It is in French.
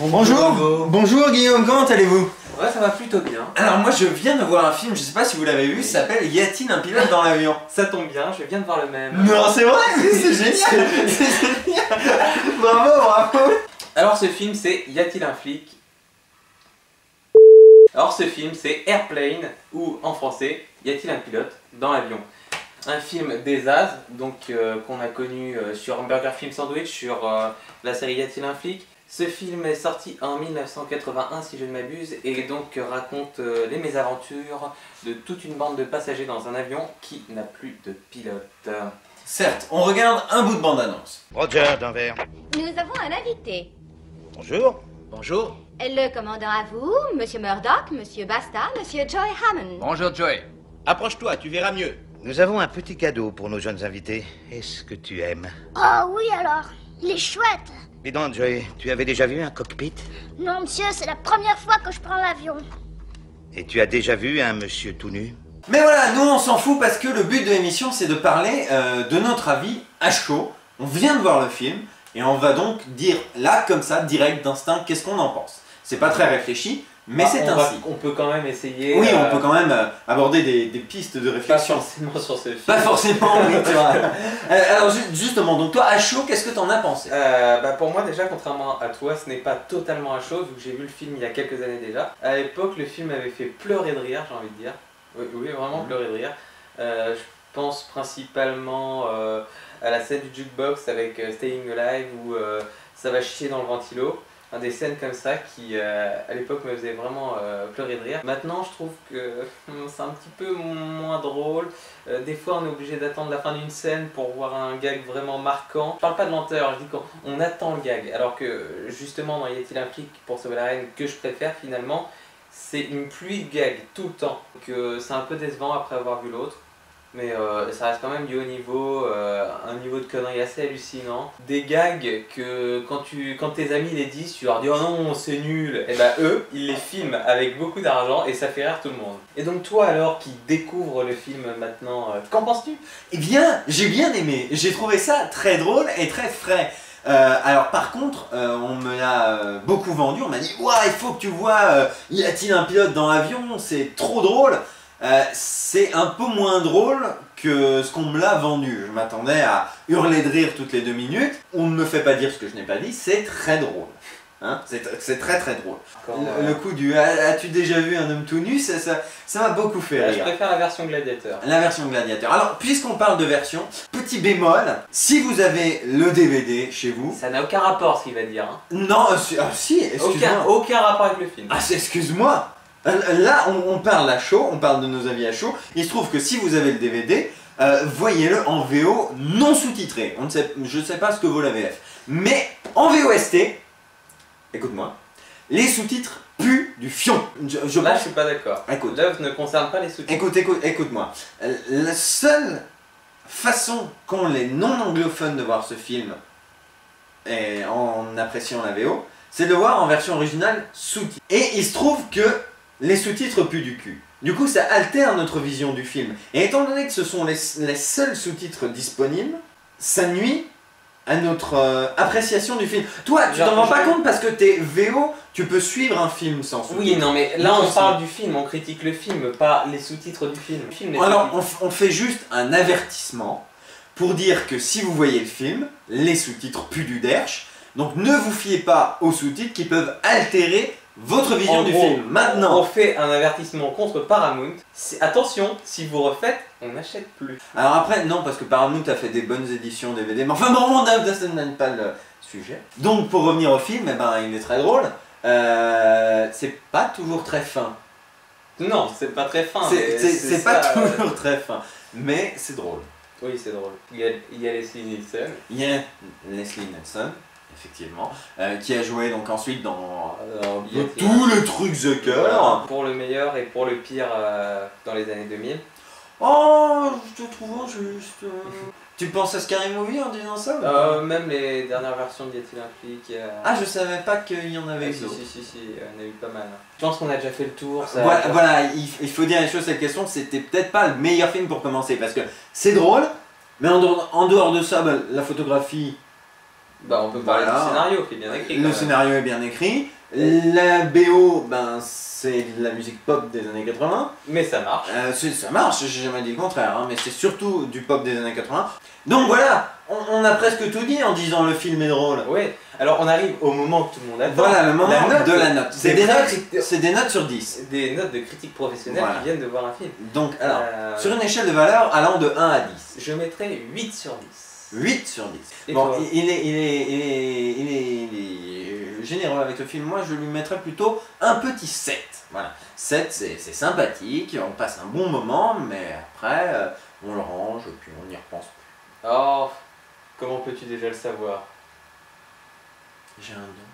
Bonjour, bonjour Guillaume, comment allez-vous? Ouais, ça va plutôt bien. Alors moi je viens de voir un film, je sais pas si vous l'avez vu, ça s'appelle Y a-t-il un pilote dans l'avion? Ça tombe bien, je viens de voir le même. Non, c'est vrai, c'est génial, c'est génial. Bravo, bravo. Alors ce film c'est Y a-t-il un flic? Alors ce film c'est Airplane, ou en français, Y a-t-il un pilote dans l'avion? Un film des As, donc qu'on a connu sur Burger Film Sandwich, sur la série Y a-t-il un flic. Ce film est sorti en 1981 si je ne m'abuse et donc raconte les mésaventures de toute une bande de passagers dans un avion qui n'a plus de pilote. Certes, on regarde un bout de bande-annonce. Roger, d'un verre. Nous avons un invité. Bonjour. Bonjour. Le commandant à vous, Monsieur Murdoch, Monsieur Basta, Monsieur Joy Hammond. Bonjour Joey. Approche-toi, tu verras mieux. Nous avons un petit cadeau pour nos jeunes invités. Est-ce que tu aimes? Oh oui alors, il est chouette. Dis donc, Joey, tu avais déjà vu un cockpit? Non monsieur, c'est la première fois que je prends l'avion. Et tu as déjà vu un monsieur tout nu? Mais voilà, nous on s'en fout parce que le but de l'émission c'est de parler de notre avis à chaud. On vient de voir le film et on va donc dire là comme ça, direct d'instinct, qu'est-ce qu'on en pense. C'est pas très réfléchi, mais c'est ainsi. On peut quand même essayer... Oui, on peut quand même aborder des pistes de Pas réflexion. forcément sur ce film. Pas forcément, oui, tu vois. Alors justement, donc toi à chaud, qu'est-ce que t'en as pensé? Pour moi déjà, contrairement à toi, ce n'est pas totalement à chaud vu que j'ai vu le film il y a quelques années déjà. À l'époque, le film avait fait pleurer de rire, j'ai envie de dire. Oui, oui vraiment pleurer de rire. Je pense principalement à la scène du jukebox avec Staying Alive où ça va chier dans le ventilo. Des scènes comme ça qui à l'époque me faisaient vraiment pleurer de rire. Maintenant je trouve que c'est un petit peu moins drôle. Des fois on est obligé d'attendre la fin d'une scène pour voir un gag vraiment marquant. Je parle pas de lenteur, je dis qu'on attend le gag. Alors que justement dans Y a-t-il un flic pour sauver la reine que je préfère finalement, c'est une pluie de gags tout le temps. Donc c'est un peu décevant après avoir vu l'autre. Mais ça reste quand même du haut niveau, un niveau de conneries assez hallucinant. Des gags que quand tes amis les disent, tu leur dis oh non c'est nul, et ben eux ils les filment avec beaucoup d'argent et ça fait rire tout le monde. Et donc toi alors qui découvre le film maintenant, qu'en penses-tu? Eh bien, j'ai bien aimé, j'ai trouvé ça très drôle et très frais. Alors par contre, on me l'a beaucoup vendu, on m'a dit ouah, il faut que tu vois, y a-t-il un pilote dans l'avion, c'est trop drôle. C'est un peu moins drôle que ce qu'on me l'a vendu. Je m'attendais à hurler de rire toutes les 2 minutes. On ne me fait pas dire ce que je n'ai pas dit, c'est très drôle. Hein, c'est très très drôle. Le coup du as-tu déjà vu un homme tout nu, ça m'a beaucoup fait rire. Je préfère la version Gladiateur. La version Gladiateur. Alors, puisqu'on parle de version, petit bémol, si vous avez le DVD chez vous... Ça n'a aucun rapport ce qu'il va dire. Hein. Non, si, excuse-moi. Aucun rapport avec le film. Ah, excuse-moi. Là, on parle à chaud, on parle de nos avis à chaud. Il se trouve que si vous avez le DVD, voyez-le en VO non sous-titré. Je ne sais pas ce que vaut la VF. Mais en VOST, écoute-moi, les sous-titres puent du fion. Là, je suis pas d'accord. Écoute. L'œuvre ne concerne pas les sous-titres. Écoute-moi. La seule façon qu'ont les non-anglophones de voir ce film, et en appréciant la VO, c'est de le voir en version originale sous-titré. Et il se trouve que les sous-titres puent du cul. Du coup, ça altère notre vision du film. Et étant donné que ce sont les seuls sous-titres disponibles, ça nuit à notre appréciation du film. Toi, tu t'en rends pas compte parce que t'es VO, tu peux suivre un film sans sous-titres. Oui, non, mais là on parle du film, on critique le film, pas les sous-titres du film. Alors, on fait juste un avertissement pour dire que si vous voyez le film, les sous-titres puent du derche. Donc ne vous fiez pas aux sous-titres qui peuvent altérer votre vision du film. Maintenant, on fait un avertissement contre Paramount. Attention, si vous refaites, on n'achète plus. Alors après, non, parce que Paramount a fait des bonnes éditions DVD. Mais enfin bon, on n'a pas le sujet. Donc pour revenir au film, eh ben, il est très drôle. C'est pas toujours très fin. Non, c'est pas très fin. C'est pas toujours très fin. Mais c'est drôle. Oui, c'est drôle. Il y a Leslie Nielsen. Il y a Leslie Nielsen. Effectivement, qui a joué donc ensuite dans tous les trucs The Cœur. Voilà, pour le meilleur et pour le pire dans les années 2000. Oh, je te trouve juste... Tu penses à Scary Movie en disant ça ou même les dernières versions de Y a-t-il un flic Ah, je savais pas qu'il y en avait eu d'autres. Si, il y en a eu pas mal. Je pense qu'on a déjà fait le tour. Ça... Voilà, il faut dire les choses, cette question, c'était peut-être pas le meilleur film pour commencer, parce que c'est drôle, mais en dehors de ça, la photographie... Bah, on peut parler Voilà. du scénario qui est bien écrit. Le quand même. scénario est bien écrit. La BO, ben, c'est de la musique pop des années 80. Mais ça marche. Ça marche, j'ai jamais dit le contraire, hein, mais c'est surtout du pop des années 80. Donc voilà, on a presque tout dit en disant le film est drôle. Ouais, alors on arrive au moment que tout le monde attend. Voilà le moment La note de la note. C'est des, vrais notes sur 10. des notes de critiques professionnels Voilà. qui viennent de voir un film. Donc, alors, Euh, sur une échelle de valeur allant de 1 à 10. Je mettrais 8 sur 10. 8 sur 10. Et Bon, toi il est généreux avec le film. Moi, je lui mettrais plutôt un petit 7. Voilà. 7, c'est sympathique, on passe un bon moment, mais après, on le range, puis on y repense. Oh, comment peux-tu déjà le savoir? J'ai un don.